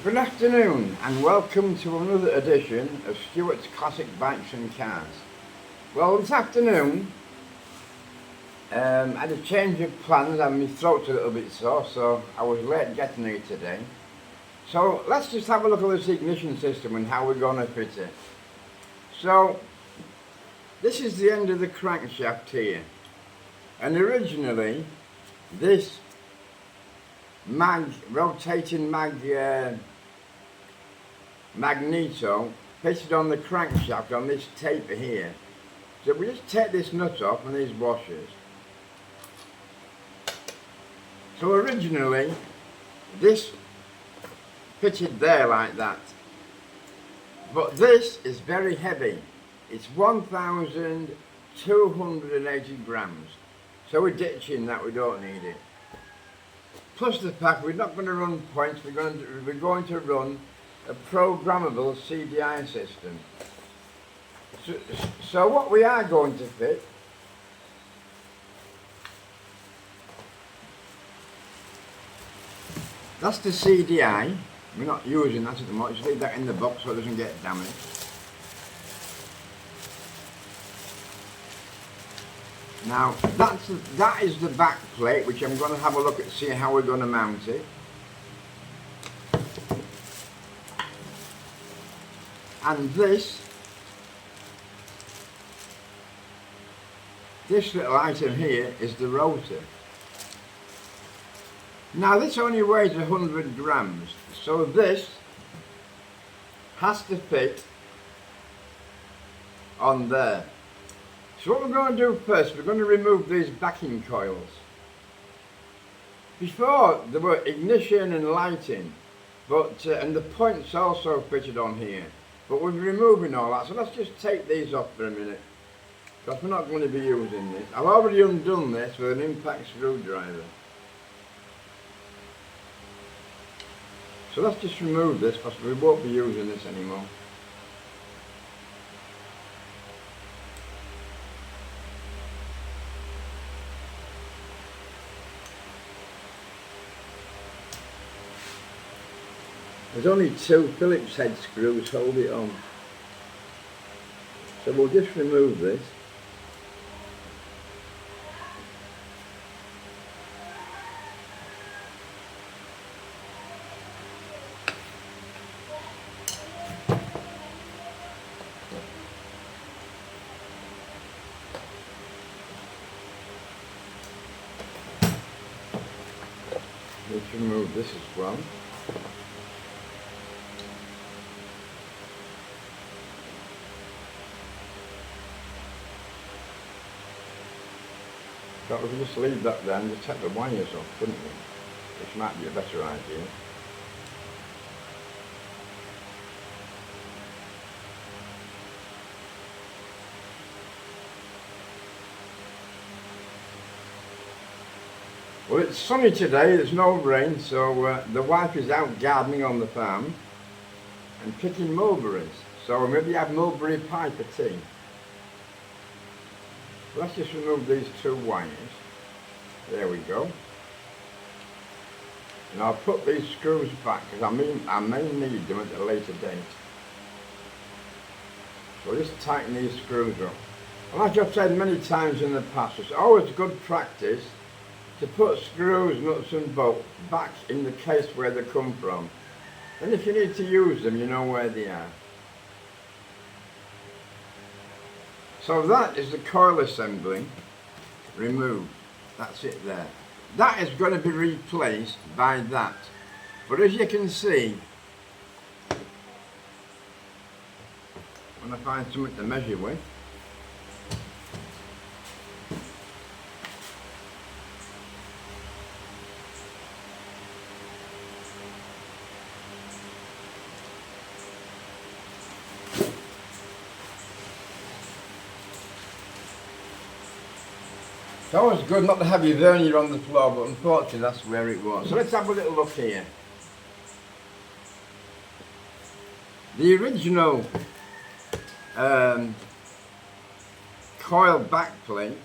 Good afternoon and welcome to another edition of Stuart's Classic Bikes and Cars. Well, this afternoon I had a change of plans and my throat's a little bit sore, so I was late getting here today. So let's just have a look at this ignition system and how we're going to fit it. So this is the end of the crankshaft here, and originally this rotating magneto fitted on the crankshaft on this taper here. So we just take this nut off and these washers. So originally this fitted there like that, but this is very heavy. It's 1,280 grams, so we're ditching that, we don't need it. Plus the fact we're not going to run points, we're going to run a programmable CDI system. So what we are going to fit that's the CDI. We're not using that at the moment, just leave that in the box so it doesn't get damaged. Now that is the back plate, which I'm going to have a look at, see how we're going to mount it. And this little item here is the rotor. Now this only weighs 100 grams, so this has to fit on there. So what we're going to do first, we're going to remove these backing coils. Before there were ignition and lighting, but and the points also fitted on here. But we're removing all that, so let's just take these off for a minute, because we're not going to be using this. I've already undone this with an impact screwdriver. So let's just remove this, because we won't be using this anymore. There's only two Phillips head screws hold it on. So we'll just remove this. Let's remove this as well. So we could just leave that there and just take the wires off, couldn't we? Which might be a better idea. Well, it's sunny today, there's no rain, so the wife is out gardening on the farm and picking mulberries. So maybe have mulberry pie for tea. Let's just remove these two wires. There we go. And I'll put these screws back, because I may need them at a later date. So just tighten these screws up. And like I've said many times in the past, it's always good practice to put screws, nuts and bolts back in the case where they come from. And if you need to use them, you know where they are. So that is the coil assembly removed. That's it there. That is going to be replaced by that. But as you can see, when I find something to measure with, it's always good not to have your vernier on the floor, but unfortunately that's where it was. So let's have a little look here. The original coil backplate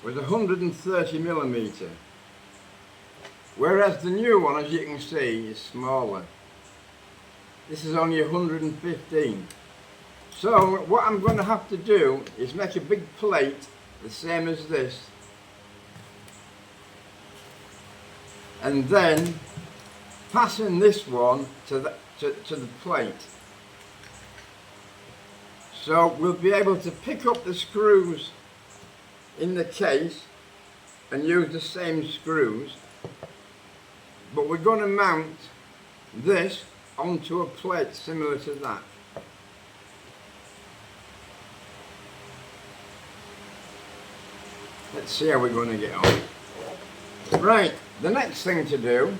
was 130mm, whereas the new one, as you can see, is smaller. This is only 115. So what I'm going to have to do is make a big plate the same as this, and then fasten this one to the plate. So we'll be able to pick up the screws in the case and use the same screws, but we're going to mount this onto a plate similar to that. Let's see how we're going to get on. Right, the next thing to do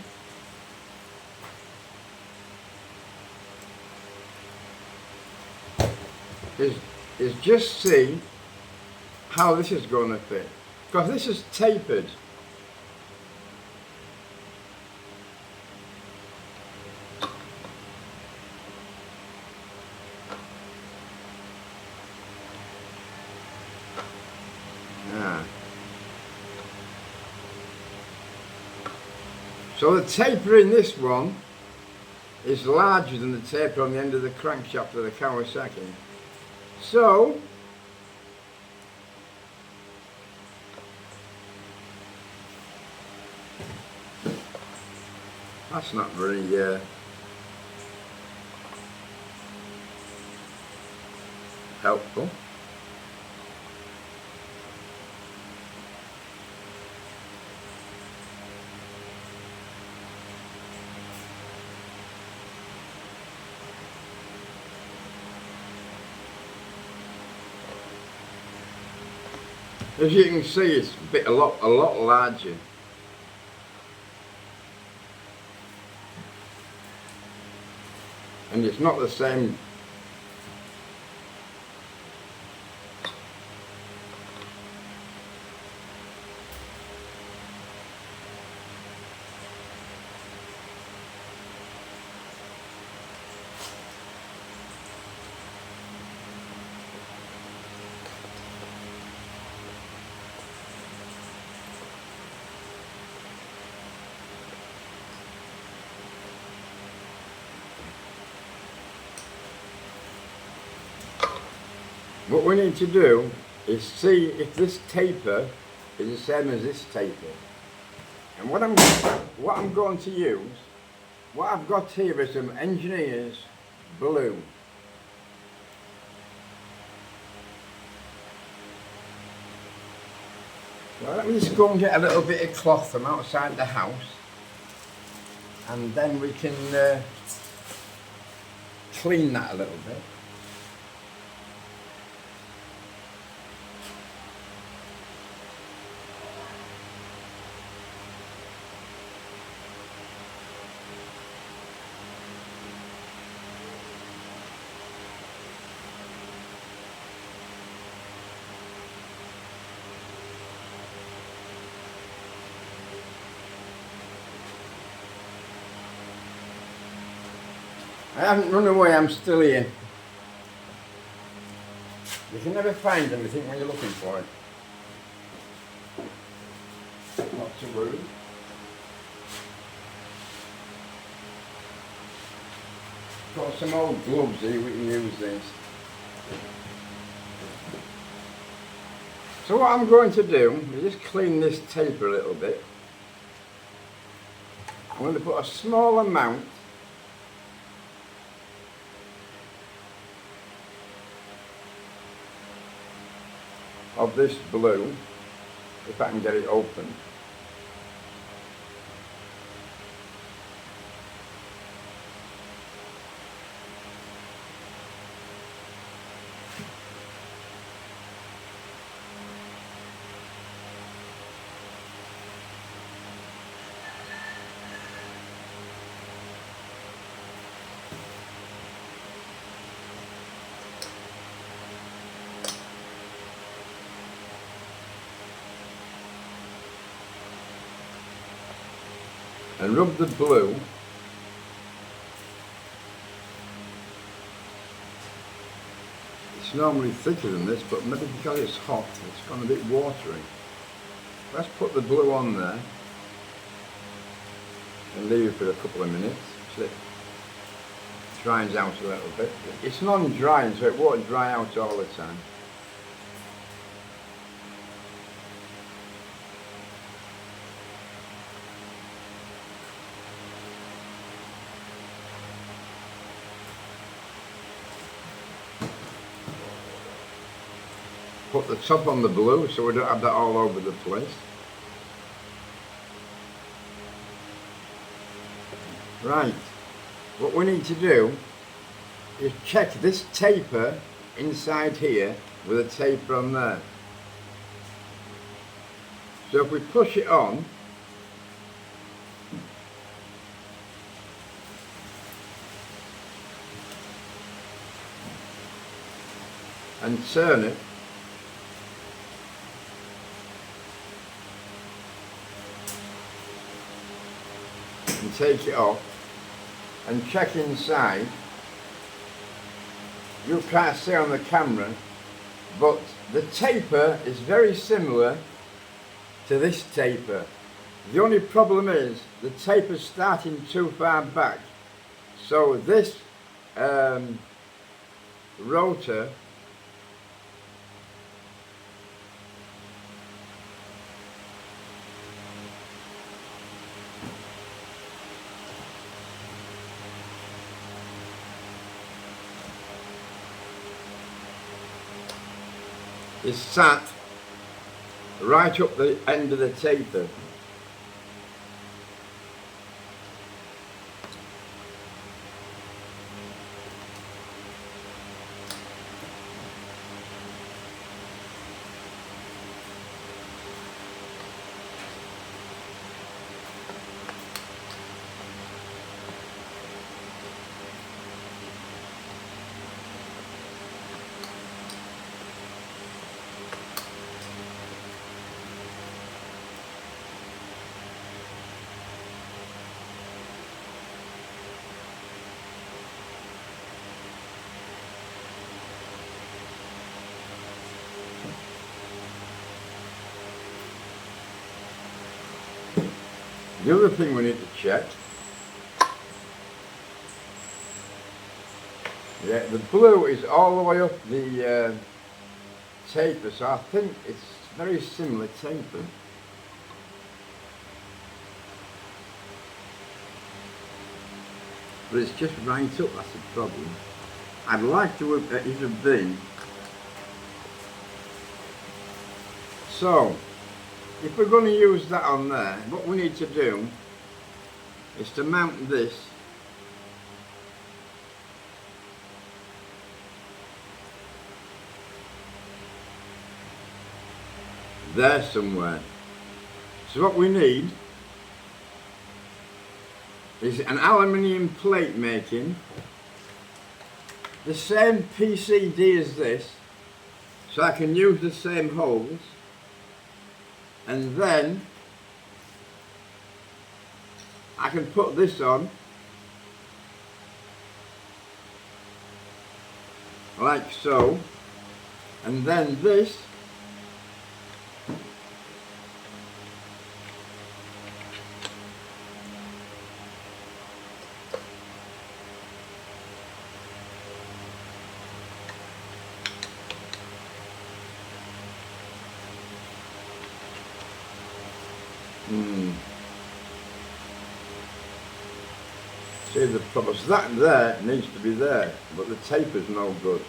is just see how this is going to fit, because this is tapered. So the taper in this one is larger than the taper on the end of the crankshaft of the Kawasaki. So that's not very helpful. As you can see, it's a lot larger. And it's not the same. What we need to do is see if this taper is the same as this taper. And what I'm going to use, what I've got here is some engineer's blue. So let me just go and get a little bit of cloth from outside the house, and then we can clean that a little bit. I haven't run away, I'm still here. You can never find anything when you're looking for it. Not to worry. Got some old gloves here, we can use these. So what I'm going to do is just clean this taper a little bit. I'm going to put a small amount of this blue, if I can get it open. And rub the blue it's normally thicker than this, but maybe because it's hot it's gone a bit watery. Let's put the blue on there and leave it for a couple of minutes. dries out a little bit. It's non-drying, so it won't dry out all the time. Put the top on the blue so we don't have that all over the place. Right, what we need to do is check this taper inside here with a taper on there. So if we push it on, and turn it, and take it off and check inside, you can't see on the camera, but the taper is very similar to this taper. The only problem is the taper's starting too far back, so this rotor is sat right up the end of the taper. The other thing we need to check, yeah, the blue is all the way up the taper, so I think it's very similar taper. But it's just right up, that's the problem. I'd like to have it have been. So, if we're going to use that on there, what we need to do is to mount this there somewhere. So what we need is an aluminium plate making, the same PCD as this, so I can use the same holes. And then I can put this on like so, and then this see the problem. So that there needs to be there, but the taper's no good.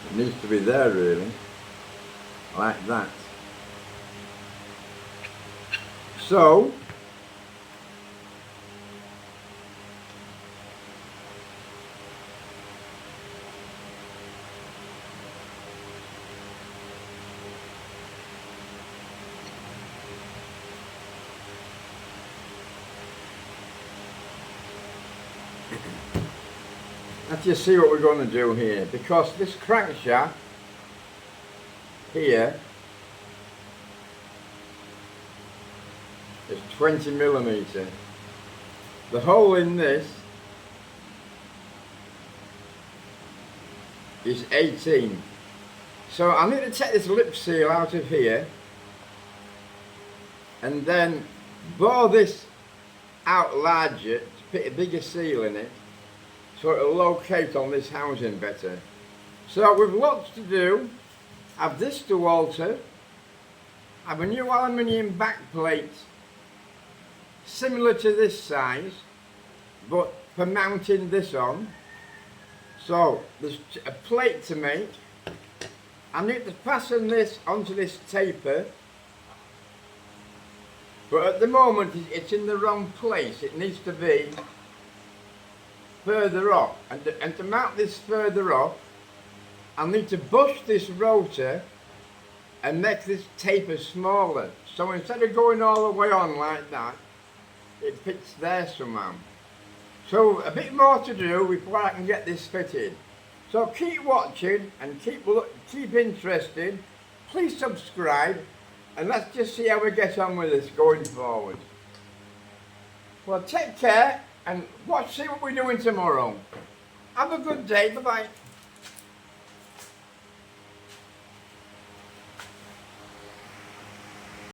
It needs to be there really, like that. So let's just see what we're going to do here, because this crankshaft here is 20mm. The hole in this is 18. So I need to take this lip seal out of here and then bore this out larger to put a bigger seal in it so it'll locate on this housing better. So we've lots to do. Have this to alter, have a new aluminium back plate similar to this size but for mounting this on. So there's a plate to make. I need to fasten this onto this taper, but at the moment it's in the wrong place. It needs to be further off, and to mount this further off I'll need to bush this rotor and make this taper smaller. So instead of going all the way on like that, it fits there somehow. So a bit more to do before I can get this fitted. So keep watching and keep interested. Please subscribe, and let's just see how we get on with this going forward. Well, take care and see what we're doing tomorrow. Have a good day. Bye-bye.